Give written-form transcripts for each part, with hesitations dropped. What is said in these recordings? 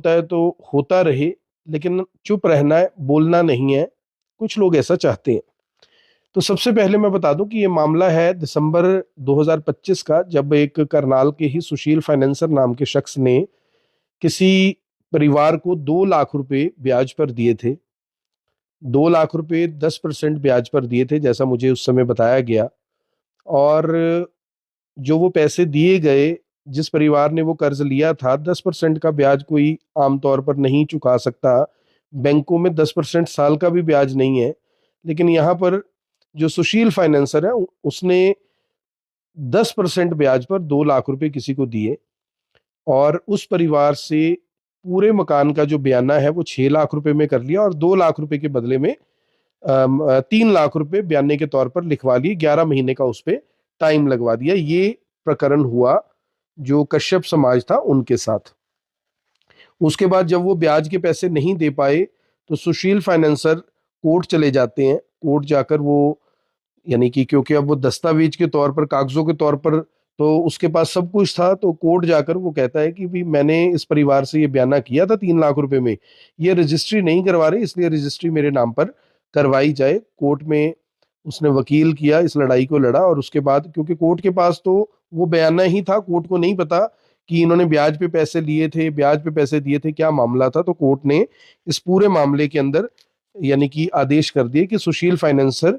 होता है तो होता रहे, लेकिन चुप रहना है, बोलना नहीं है। कुछ लोग ऐसा चाहते हैं। तो सबसे पहले मैं बता दूं कि ये मामला है दिसंबर 2025 का, जब एक करनाल के ही सुशील फाइनेंसर नाम के शख्स ने किसी परिवार को 2 लाख रुपए ब्याज पर दिए थे। 2 लाख रुपए 10% ब्याज पर दिए थे, जैसा मुझे उस समय बताया गया। और जो वो पैसे दिए गए, जिस परिवार ने वो कर्ज लिया था, 10% का ब्याज कोई आमतौर पर नहीं चुका सकता। बैंकों में 10% साल का भी ब्याज नहीं है। लेकिन यहाँ पर जो सुशील फाइनेंसर है, उसने 10% ब्याज पर 2 लाख रुपए किसी को दिए, और उस परिवार से पूरे मकान का जो बयाना है वो 6 लाख रुपए में कर लिया, और 2 लाख रुपए के बदले में 3 लाख रुपए बयाने के तौर पर लिखवा लिए। 11 महीने का उस पर टाइम लगवा दिया। ये प्रकरण हुआ जो कश्यप समाज था उनके साथ। उसके बाद जब वो ब्याज के पैसे नहीं दे पाए तो सुशील फाइनेंसर कोर्ट चले जाते हैं। कोर्ट जाकर वो, यानी कि क्योंकि अब वो दस्तावेज के तौर पर, कागजों के तौर पर तो उसके पास सब कुछ था, तो कोर्ट जाकर वो कहता है कि भी मैंने इस परिवार से ये बयाना किया था 3 लाख रुपए में, ये रजिस्ट्री नहीं करवा रहे, इसलिए रजिस्ट्री मेरे नाम पर करवाई जाए। कोर्ट में उसने वकील किया, इस लड़ाई को लड़ा, और उसके बाद क्योंकि कोर्ट के पास तो वो बयाना ही था, कोर्ट को नहीं पता कि इन्होंने ब्याज पे पैसे लिए थे, ब्याज पे पैसे दिए थे, क्या मामला था। तो कोर्ट ने इस पूरे मामले के अंदर यानी कि आदेश कर दिए कि सुशील फाइनेंसर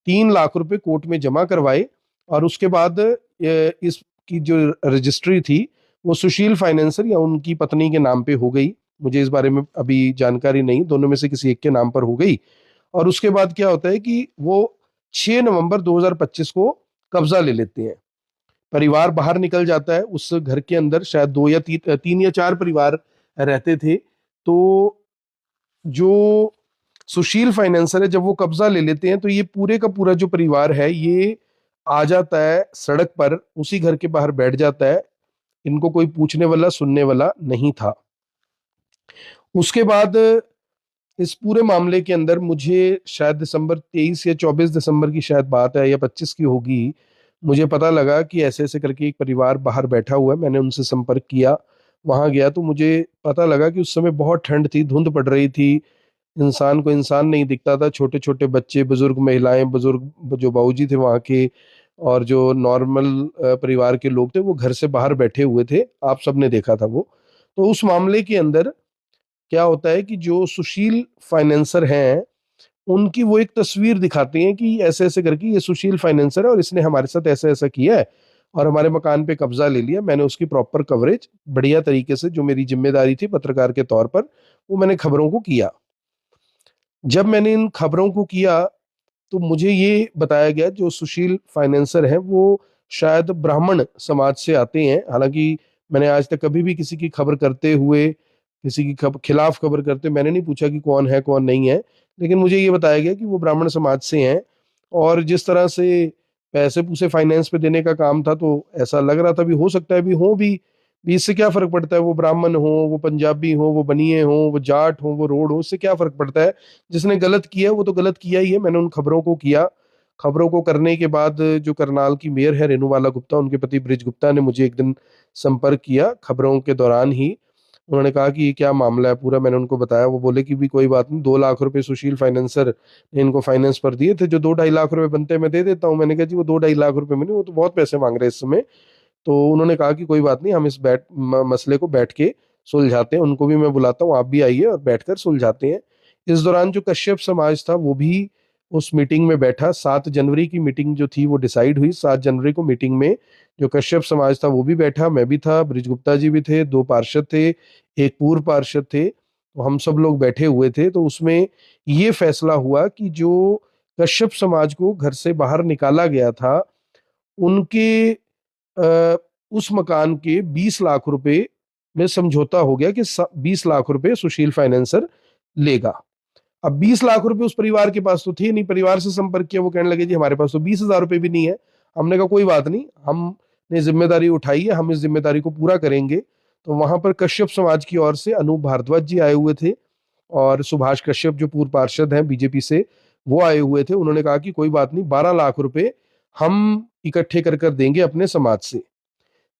3 लाख रुपए कोर्ट में जमा करवाए, और उसके बाद इसकी जो रजिस्ट्री थी वो सुशील फाइनेंसर या उनकी पत्नी के नाम पे हो गई। मुझे इस बारे में अभी जानकारी नहीं, दोनों में से किसी एक के नाम पर हो गई। और उसके बाद क्या होता है कि वो 6 नवंबर 2025 को कब्जा ले लेते हैं। परिवार बाहर निकल जाता है। उस घर के अंदर शायद 2 या 3 या 4 परिवार रहते थे। तो जो सुशील फाइनेंसर है, जब वो कब्जा ले लेते हैं तो ये पूरे का पूरा जो परिवार है ये आ जाता है सड़क पर, उसी घर के बाहर बैठ जाता है। इनको कोई पूछने वाला, सुनने वाला नहीं था। उसके बाद इस पूरे मामले के अंदर मुझे शायद दिसंबर 23 या 24 दिसंबर की शायद बात है, या 25 की होगी, मुझे पता लगा कि ऐसे ऐसे करके एक परिवार बाहर बैठा हुआ है। मैंने उनसे संपर्क किया, वहां गया तो मुझे पता लगा कि उस समय बहुत ठंड थी, धुंध पड़ रही थी, इंसान को इंसान नहीं दिखता था। छोटे छोटे बच्चे, बुजुर्ग महिलाएं, बुजुर्ग जो बाबूजी थे वहाँ के, और जो नॉर्मल परिवार के लोग थे, वो घर से बाहर बैठे हुए थे। आप सबने देखा था वो। तो उस मामले के अंदर क्या होता है कि जो सुशील फाइनेंसर हैं, उनकी वो एक तस्वीर दिखाते हैं कि ऐसे ऐसे करके ये सुशील फाइनेंसर है और इसने हमारे साथ ऐसा ऐसा किया है और हमारे मकान पे कब्जा ले लिया। मैंने उसकी प्रॉपर कवरेज बढ़िया तरीके से, जो मेरी जिम्मेदारी थी पत्रकार के तौर पर, वो मैंने खबरों को किया। जब मैंने इन खबरों को किया तो मुझे ये बताया गया जो सुशील फाइनेंसर हैं वो शायद ब्राह्मण समाज से आते हैं। हालांकि मैंने आज तक कभी भी किसी की खबर करते हुए, किसी की खिलाफ खबर करते, मैंने नहीं पूछा कि कौन है कौन नहीं है, लेकिन मुझे ये बताया गया कि वो ब्राह्मण समाज से हैं। और जिस तरह से पैसे पूसे फाइनेंस पे देने का काम था, तो ऐसा लग रहा था भी हो सकता है भी हो भी इससे क्या फर्क पड़ता है, वो ब्राह्मण हो, वो पंजाबी हो, वो बनिए हो, वो जाट हो, वो रोड हो, इससे क्या फर्क पड़ता है। जिसने गलत किया है वो तो गलत किया ही है। मैंने उन खबरों को किया। खबरों को करने के बाद जो करनाल की मेयर है रेणुबाला गुप्ता, उनके पति ब्रिज गुप्ता ने मुझे एक दिन संपर्क किया खबरों के दौरान ही। उन्होंने कहा कि ये क्या मामला है पूरा। मैंने उनको बताया। वो बोले कि भी कोई बात नहीं, 2 लाख रुपए सुशील फाइनेंसर ने इनको फाइनेंस पर दिए थे, जो 2-2.5 लाख रुपए बनते हैं मैं दे देता हूँ। मैंने कहा जी वो 2-2.5 लाख रुपए में नहीं, वो तो बहुत पैसे मांग रहे हैं इस समय। तो उन्होंने कहा कि कोई बात नहीं, हम इस मसले को बैठ के सुलझाते हैं। उनको भी मैं बुलाता हूँ, आप भी आइए और बैठकर सुलझाते हैं। इस दौरान जो कश्यप समाज था वो भी उस मीटिंग में बैठा। 7 जनवरी की मीटिंग जो थी वो डिसाइड हुई। 7 जनवरी को मीटिंग में जो कश्यप समाज था वो भी बैठा, मैं भी था, ब्रिज गुप्ता जी भी थे, 2 पार्षद थे, एक पूर्व पार्षद थे। तो हम सब लोग बैठे हुए थे। तो उसमें ये फैसला हुआ कि जो कश्यप समाज को घर से बाहर निकाला गया था, उनके उस मकान के 20 लाख रुपए में समझौता हो गया कि 20 लाख रुपए सुशील फाइनेंसर लेगा। अब 20 लाख रुपए उस परिवार के पास तो थे नहीं। परिवार से संपर्क किया, वो कहने लगे जी हमारे पास तो 20,000 रुपए भी नहीं है। हमने कहा कोई बात नहीं, हमने जिम्मेदारी उठाई है, हम इस जिम्मेदारी को पूरा करेंगे। तो वहां पर कश्यप समाज की ओर से अनूप भारद्वाज जी आए हुए थे, और सुभाष कश्यप जो पूर्व पार्षद हैं बीजेपी से, वो आए हुए थे। उन्होंने कहा कि कोई बात नहीं, 12 लाख रुपए हम इकट्ठे कर कर देंगे अपने समाज से।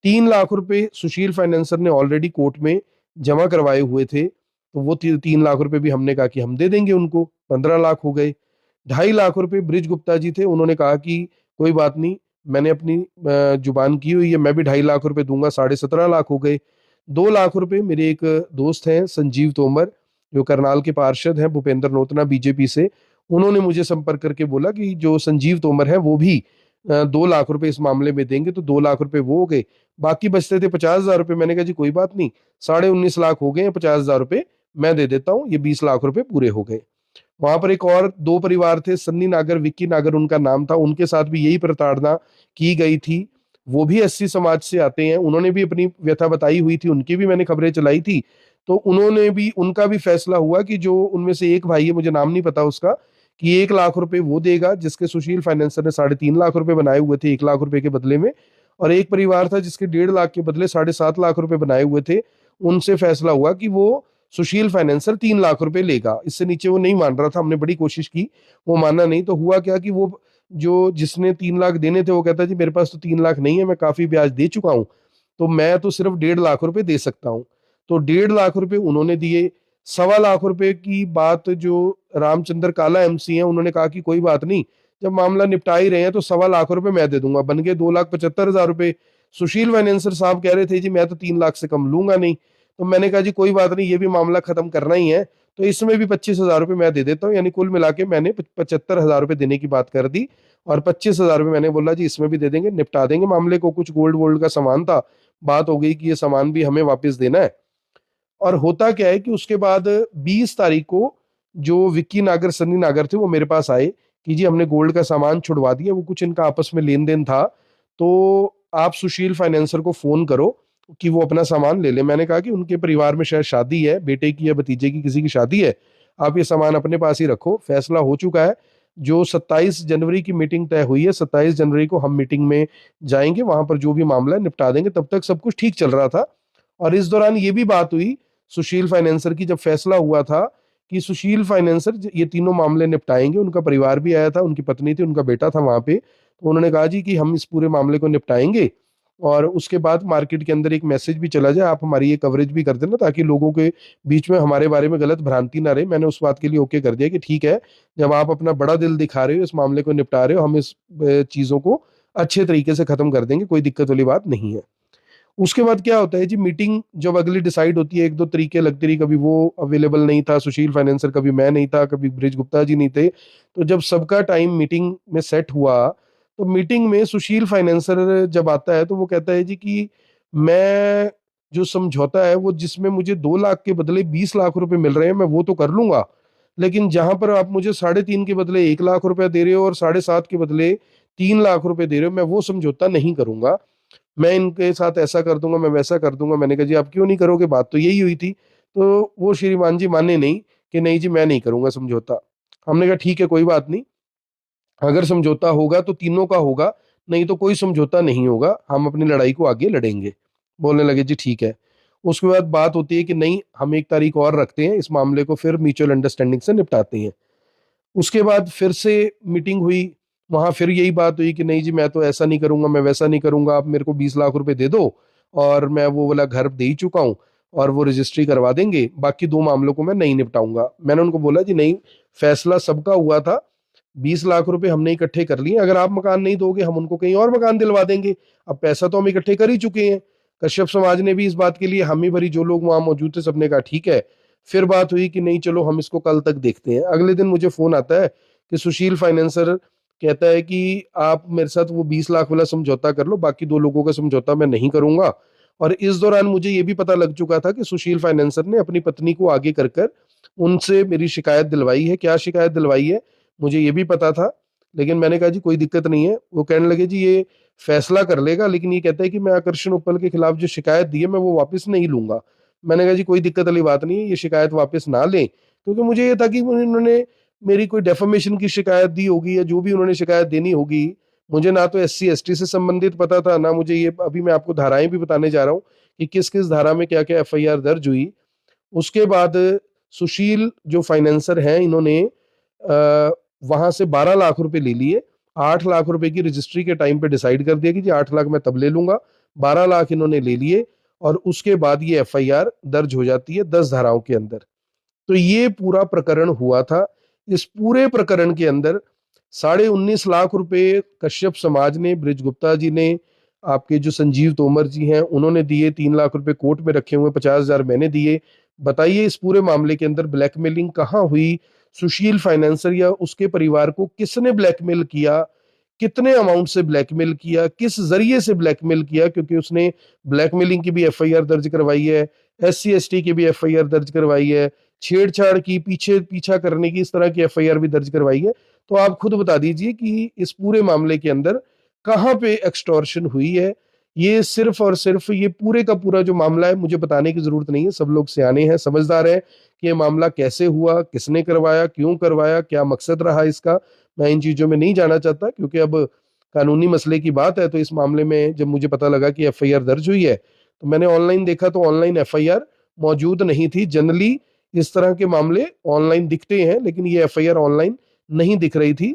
3 लाख रुपए सुशील फाइनेंसर ने ऑलरेडी कोर्ट में जमा करवाए हुए थे, तो वो 3 लाख रुपए भी हमने कहा कि हम दे देंगे उनको, 15 लाख हो गए। 2.5 लाख रुपए ब्रिज गुप्ता जी थे, उन्होंने कहा कि कोई बात नहीं, मैंने अपनी जुबान की हुई है, मैं भी 2.5 लाख रुपए दूंगा, 17.5 लाख हो गए। 2 लाख रुपए मेरे एक दोस्त हैं संजीव तोमर, जो करनाल के पार्षद हैं, भूपेंद्र नोतना बीजेपी से, उन्होंने मुझे संपर्क करके बोला कि जो संजीव तोमर है वो भी 2 लाख रुपए इस मामले में देंगे, तो 2 लाख रुपए वो हो गए। बाकी बचते थे 50,000 रुपए। मैंने कहा जी कोई बात नहीं, 19.5 लाख हो गए हैं, 50,000 रुपए मैं दे देता हूँ, ये 20 लाख रुपए पूरे हो गए। वहां पर एक और दो परिवार थे, सन्नी नागर, विक्की नागर उनका नाम था, उनके साथ भी यही प्रताड़ना की गई थी। वो भी एससी समाज से आते हैं, उन्होंने भी अपनी व्यथा बताई हुई थी, उनकी भी मैंने खबरें चलाई थी। तो उन्होंने भी, उनका भी फैसला हुआ कि जो उनमें से एक भाई है, मुझे नाम नहीं पता उसका, कि 1 लाख रुपए वो देगा, जिसके सुशील फाइनेंसर ने 3.5 लाख रुपए बनाए हुए थे 1 लाख रुपए के बदले में। और एक परिवार था जिसके 1.5 लाख के बदले 7.5 लाख रुपए बनाए हुए थे, उनसे फैसला हुआ कि वो सुशील फाइनेंसर 3 लाख रुपए लेगा, इससे नीचे वो नहीं मान रहा था। हमने बड़ी कोशिश की, वो माना नहीं। तो हुआ क्या कि वो जो जिसने 3 लाख देने थे वो कहता जी मेरे पास तो 3 लाख नहीं है, मैं काफी ब्याज दे चुका हूं, तो मैं तो सिर्फ 1.5 लाख रुपए दे सकता हूँ। तो 1.5 लाख रुपए उन्होंने दिए। 1.25 लाख रुपए की बात जो रामचंद्र काला एमसी है, उन्होंने कहा कि कोई बात नहीं, जब मामला निपटा ही रहे हैं तो 1.25 लाख रुपए मैं दे दूंगा, बन गए 2,75,000 रुपए। सुशील फाइनेंसर साहब कह रहे थे जी मैं तो 3 लाख से कम लूंगा नहीं। तो मैंने कहा जी कोई बात नहीं, ये भी मामला खत्म करना ही है, तो इसमें भी 25,000 रुपए मैं दे देता हूँ। यानी कुल मिला के मैंने 75,000 रुपए देने की बात कर दी, और 25,000 रुपए मैंने बोला जी इसमें भी दे देंगे, निपटा देंगे मामले को। कुछ गोल्ड वोल्ड का सामान था, बात हो गई कि ये सामान भी हमें वापस देना है। और होता क्या है कि उसके बाद 20 तारीख को जो विक्की नागर, सन्नी नागर थे, वो मेरे पास आए कि जी हमने गोल्ड का सामान छुड़वा दिया, वो कुछ इनका आपस में लेन देन था, तो आप सुशील फाइनेंसर को फोन करो कि वो अपना सामान ले ले। मैंने कहा कि उनके परिवार में शायद शादी है, बेटे की या भतीजे की किसी की शादी है, आप ये सामान अपने पास ही रखो, फैसला हो चुका है। जो 27 जनवरी की मीटिंग तय हुई है, 27 जनवरी को हम मीटिंग में जाएंगे, वहां पर जो भी मामला है निपटा देंगे। तब तक सब कुछ ठीक चल रहा था। और इस दौरान ये भी बात हुई सुशील फाइनेंसर की, जब फैसला हुआ था कि सुशील फाइनेंसर ये तीनों मामले निपटाएंगे, उनका परिवार भी आया था, उनकी पत्नी थी, उनका बेटा था वहां पे, तो उन्होंने कहा जी कि हम इस पूरे मामले को निपटाएंगे। और उसके बाद मार्केट के अंदर एक मैसेज भी चला जाए, आप हमारी ये कवरेज भी कर देना, ताकि लोगों के बीच में हमारे बारे में गलत भ्रांति ना रहे। मैंने उस बात के लिए ओके कर दिया कि ठीक है, जब आप अपना बड़ा दिल दिखा रहे हो, इस मामले को निपटा रहे हो, हम इस चीजों को अच्छे तरीके से खत्म कर देंगे, कोई दिक्कत वाली बात नहीं है। उसके बाद क्या होता है जी, मीटिंग जब अगली डिसाइड होती है, एक दो तरीके लगती रही, कभी वो अवेलेबल नहीं था सुशील फाइनेंसर, कभी मैं नहीं था, कभी ब्रिज गुप्ता जी नहीं थे। तो जब सबका टाइम मीटिंग में सेट हुआ, तो मीटिंग में सुशील फाइनेंसर जब आता है तो वो कहता है जी कि मैं जो समझौता है वो, जिसमें मुझे 2 लाख के बदले 20 लाख रुपए मिल रहे हैं, मैं वो तो कर लूंगा, लेकिन जहां पर आप मुझे 3.5 के बदले 1 लाख रुपए दे रहे हो और 7.5 के बदले 3 लाख रुपए दे रहे हो, मैं वो समझौता नहीं करूंगा। मैं इनके साथ ऐसा कर दूंगा, मैं वैसा कर दूंगा। मैंने कहा जी आप क्यों नहीं करोगे, बात तो यही हुई थी। तो वो श्रीमान जी माने नहीं, कि नहीं जी मैं नहीं करूंगा समझौता। हमने कहा ठीक है कोई बात नहीं, अगर समझौता होगा तो तीनों का होगा, नहीं तो कोई समझौता नहीं होगा, हम अपनी लड़ाई को आगे लड़ेंगे। बोलने लगे जी ठीक है। उसके बाद बात होती है कि नहीं, हम एक तारीख और रखते हैं, इस मामले को फिर म्यूचुअल अंडरस्टैंडिंग से निपटाते हैं। उसके बाद फिर से मीटिंग हुई, वहां फिर यही बात हुई कि नहीं जी मैं तो ऐसा नहीं करूंगा, मैं वैसा नहीं करूंगा, आप मेरे को 20 लाख रुपए दे दो, और मैं वो वाला घर दे ही चुका हूँ, और वो रजिस्ट्री करवा देंगे, बाकी दो मामलों को मैं नहीं निपटाऊंगा। मैंने उनको बोला जी नहीं, फैसला सबका हुआ था, 20 लाख रुपए हमने इकट्ठे कर लिए, अगर आप मकान नहीं दोगे हम उनको कहीं और मकान दिलवा देंगे, अब पैसा तो हम इकट्ठे कर ही चुके हैं। कश्यप समाज ने भी इस बात के लिए हामी भरी, जो लोग वहां मौजूद थे सबने कहा ठीक है। फिर बात हुई कि नहीं चलो हम इसको कल तक देखते हैं। अगले दिन मुझे फोन आता है कि सुशील फाइनेंसर कहता है कि आप मेरे साथ वो 20 लाख वाला समझौता कर लो, बाकी दो लोगों का समझौता मैं नहीं करूंगा। और इस दौरान मुझे ये भी पता लग चुका था कि सुशील फाइनेंसर ने अपनी पत्नी को आगे कर कर उनसे मेरी शिकायत दिलवाई है। क्या शिकायत दिलवाई है मुझे ये भी पता था, लेकिन मैंने कहा जी कोई दिक्कत नहीं है। वो कहने लगे जी ये फैसला कर लेगा, लेकिन ये कहता है कि मैं आकर्षण उपल के खिलाफ जो शिकायत दी है मैं वो वापस नहीं लूंगा। मैंने कहा जी कोई दिक्कत वाली बात नहीं है, ये शिकायत वापस ना लें, क्योंकि मुझे ये था कि उन्होंने मेरी कोई डेफेमेशन की शिकायत दी होगी, या जो भी उन्होंने शिकायत देनी होगी। मुझे ना तो एससी एसटी से संबंधित पता था, ना मुझे ये, अभी मैं आपको धाराएं भी बताने जा रहा हूँ कि किस किस धारा में क्या क्या एफआईआर दर्ज हुई। उसके बाद सुशील जो फाइनेंसर हैं, इन्होंने वहां से 12 लाख रुपए ले लिए। 8 लाख रुपए की रजिस्ट्री के टाइम पे डिसाइड कर दिया कि जी 8 लाख मैं तब ले लूंगा, 12 लाख इन्होंने ले लिए। और उसके बाद ये एफआईआर दर्ज हो जाती है 10 धाराओं के अंदर। तो ये पूरा प्रकरण हुआ था। इस पूरे प्रकरण के अंदर 19.5 लाख रुपए कश्यप समाज ने, बृज गुप्ता जी ने, आपके जो संजीव तोमर जी हैं उन्होंने दिए, 3 लाख रुपए कोर्ट में रखे हुए, 50,000 मैंने दिए। बताइए इस पूरे मामले के अंदर ब्लैकमेलिंग कहाँ हुई? सुशील फाइनेंसर या उसके परिवार को किसने ब्लैकमेल किया? कितने अमाउंट से ब्लैकमेल किया? किस जरिए से ब्लैकमेल किया? क्योंकि उसने ब्लैकमेलिंग की भी एफआईआर दर्ज करवाई है, एससी एसटी की भी एफआईआर दर्ज करवाई है, छेड़छाड़ की, पीछा करने की, इस तरह की एफआईआर भी दर्ज करवाई है। तो आप खुद बता दीजिए कि इस पूरे मामले के अंदर कहाँ पे एक्सटॉर्शन हुई है? ये सिर्फ और सिर्फ ये पूरे का पूरा जो मामला है, मुझे बताने की जरूरत नहीं है, सब लोग सियाने हैं, समझदार हैं कि ये मामला कैसे हुआ, किसने करवाया, क्यों करवाया, क्या मकसद रहा इसका। मैं इन चीजों में नहीं जाना चाहता, क्योंकि अब कानूनी मसले की बात है। तो इस मामले में जब मुझे पता लगा कि एफआईआर दर्ज हुई है, तो मैंने ऑनलाइन देखा, तो ऑनलाइन एफआईआर मौजूद नहीं थी। जनरली इस तरह के मामले ऑनलाइन दिखते हैं, लेकिन ये एफआईआर ऑनलाइन नहीं दिख रही थी।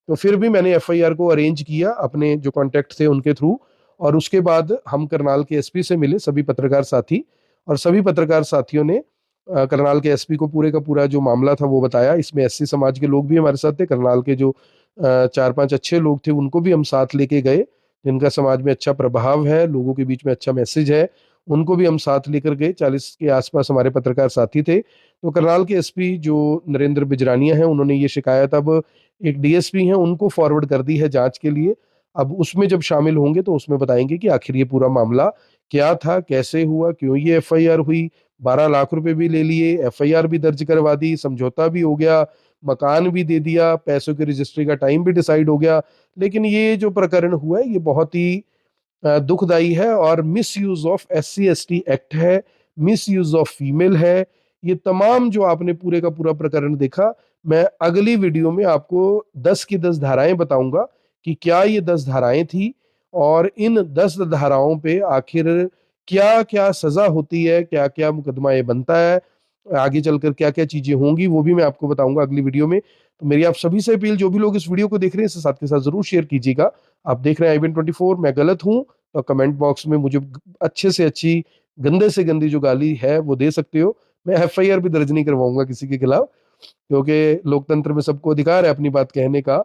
तो फिर भी मैंने एफआईआर को अरेंज किया अपने जो कॉन्टेक्ट थे उनके थ्रू, और उसके बाद हम करनाल के एसपी से मिले, सभी पत्रकार साथी, और सभी पत्रकार साथियों ने करनाल के एसपी को पूरे का पूरा जो मामला था वो बताया। इसमें एससी समाज के लोग भी हमारे साथ थे, करनाल के जो 4-5 अच्छे लोग थे उनको भी हम साथ लेके गए, जिनका समाज में अच्छा प्रभाव है, लोगों के बीच में अच्छा मैसेज है, उनको भी हम साथ लेकर गए। 40 के आसपास हमारे पत्रकार साथी थे। तो करनाल के एसपी जो नरेंद्र बिजरानिया हैं, उन्होंने ये शिकायत अब एक डीएसपी हैं उनको फॉरवर्ड कर दी है जांच के लिए। अब उसमें जब शामिल होंगे तो उसमें बताएंगे कि आखिर ये पूरा मामला क्या था, कैसे हुआ, क्यों ये एफआईआर हुई। 12 लाख रुपए भी ले लिए, एफआईआर भी दर्ज करवा दी, समझौता भी हो गया, मकान भी दे दिया, पैसों की रजिस्ट्री का टाइम भी डिसाइड हो गया। लेकिन ये जो प्रकरण हुआ है ये बहुत ही दुखदाई है, और miss use of SC ST act है, मिस यूज ऑफ फीमेल है। ये तमाम जो आपने पूरे का पूरा प्रकरण देखा, मैं अगली वीडियो में आपको 10 की 10 धाराएं बताऊंगा कि क्या ये 10 धाराएं थी, और इन 10 धाराओं पे आखिर क्या क्या सजा होती है, क्या क्या मुकदमा ये बनता है, आगे चलकर क्या क्या चीजें होंगी, वो भी मैं आपको बताऊंगा अगली वीडियो में। तो मेरी आप सभी से अपील, जो भी लोग इस वीडियो को देख रहे हैं इसे साथ के साथ जरूर शेयर कीजिएगा। आप देख रहे हैं IBN24, मैं गलत हूं तो कमेंट बॉक्स में मुझे अच्छे से अच्छी, गंदे से गंदी जो गाली है वो दे सकते हो। मैं एफआईआर भी दर्ज नहीं करवाऊंगा किसी के खिलाफ, क्योंकि लोकतंत्र में सबको अधिकार है अपनी बात कहने का।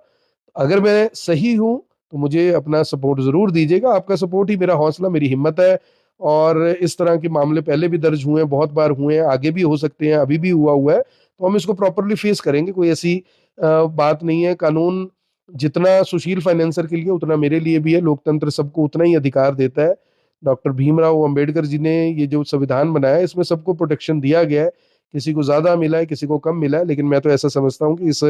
अगर मैं सही हूं तो मुझे अपना सपोर्ट जरूर दीजिएगा, आपका सपोर्ट ही मेरा हौसला, मेरी हिम्मत है। और इस तरह के मामले पहले भी दर्ज हुए हैं, बहुत बार हुए हैं, आगे भी हो सकते हैं, अभी भी हुआ है। तो हम इसको प्रॉपरली फेस करेंगे, कोई ऐसी बात नहीं है। कानून जितना सुशील फाइनेंसर के लिए उतना मेरे लिए भी है, लोकतंत्र सबको उतना ही अधिकार देता है। डॉक्टर भीमराव अंबेडकर जी ने ये जो संविधान बनाया है इसमें सबको प्रोटेक्शन दिया गया है, किसी को ज्यादा मिला है, किसी को कम मिला है, लेकिन मैं तो ऐसा समझता हूँ कि इस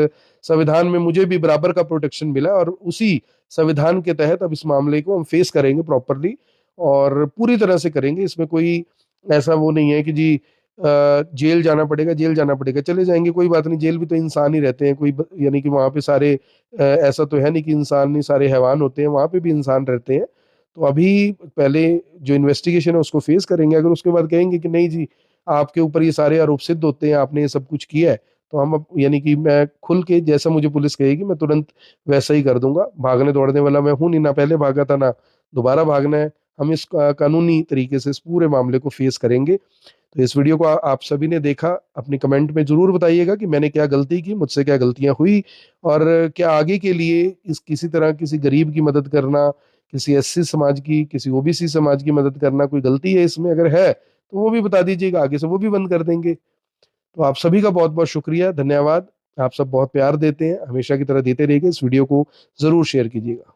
संविधान में मुझे भी बराबर का प्रोटेक्शन मिला है, और उसी संविधान के तहत अब इस मामले को हम फेस करेंगे प्रॉपरली, और पूरी तरह से करेंगे। इसमें कोई ऐसा वो नहीं है कि जी जेल जाना पड़ेगा, जेल जाना पड़ेगा, चले जाएंगे, कोई बात नहीं, जेल भी तो इंसान ही रहते हैं, कोई यानी कि वहां पे सारे ऐसा तो है नहीं कि इंसान नहीं, सारे हैवान होते हैं, वहां पे भी इंसान रहते हैं। तो अभी पहले जो इन्वेस्टिगेशन है उसको फेस करेंगे, अगर उसके बाद कहेंगे कि नहीं जी आपके ऊपर ये सारे आरोप सिद्ध होते हैं, आपने ये सब कुछ किया है, तो हम अब यानी कि मैं खुल के, जैसा मुझे पुलिस कहेगी मैं तुरंत वैसा ही कर दूंगा। भागने दौड़ने वाला मैं हूं नहीं, ना पहले भागा था ना दोबारा भागना है। हम इस कानूनी तरीके से इस पूरे मामले को फेस करेंगे। तो इस वीडियो को आप सभी ने देखा, अपनी कमेंट में जरूर बताइएगा कि मैंने क्या गलती की, मुझसे क्या गलतियां हुई, और क्या आगे के लिए इस किसी तरह किसी गरीब की मदद करना, किसी एससी समाज की, किसी ओबीसी समाज की मदद करना कोई गलती है इसमें, अगर है तो वो भी बता दीजिएगा, आगे से वो भी बंद कर देंगे। तो आप सभी का बहुत बहुत शुक्रिया, धन्यवाद। आप सब बहुत प्यार देते हैं, हमेशा की तरह देते रहिएगा। इस वीडियो को जरूर शेयर कीजिएगा।